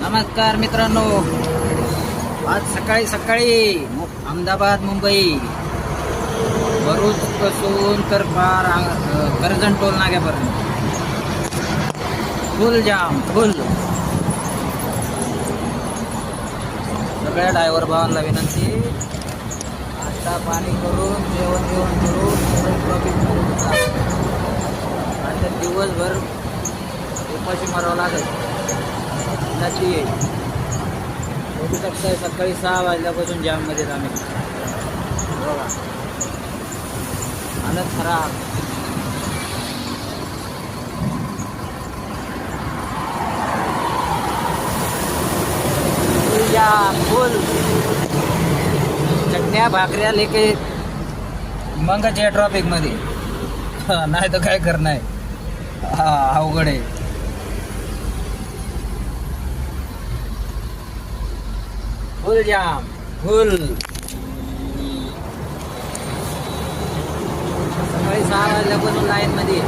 नमस्कार मित्रांनो, आज सकाळी सकाळी अहमदाबाद मुंबई भरूच पासून तर पार कर्जत टोल नाक्यापर्यंत फुल जाम फुल. सगळ्या ड्रायव्हर भावांना विनंती, आता पाणी करून जेवण करून ट्रॉफिक आता दिवसभर उपाशी मारावं लागेल. त्याची बघू शकताय सकाळी 6 वाजल्यापासून जाममध्ये आम्ही. बघा हालत खराब. फुल चटण्या भाकऱ्या लेके मगच या ट्रॉफिक मध्ये. नाही तर काय करणार आहे, अवघड आहे. फुल जाम फुल. सकाळी 6 वाजल्यापासून लाईन मध्ये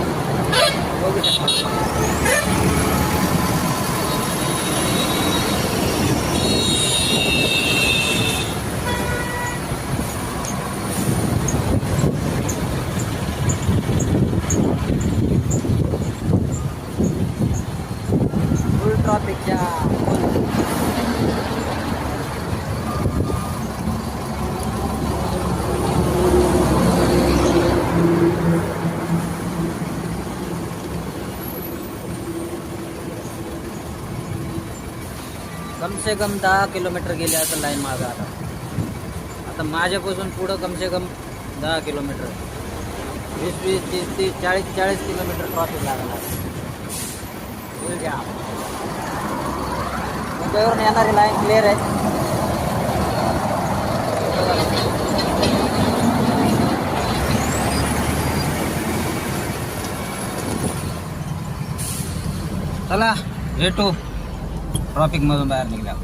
बघू शकता. फुल ट्रॉफिक जाम. कम से कम 10 किलोमीटर गेले असं लाईन मागं. आता माझ्यापासून पुढं कम से कम 10 किलोमीटर, 20-20, 30-30, 40-40 किलोमीटर ट्रॉफिक लागला. मुंबईवरून येणारी लाईन क्लिअर आहे. चला भेटू ट्रॉफिक मधून बाहेर निघल्या.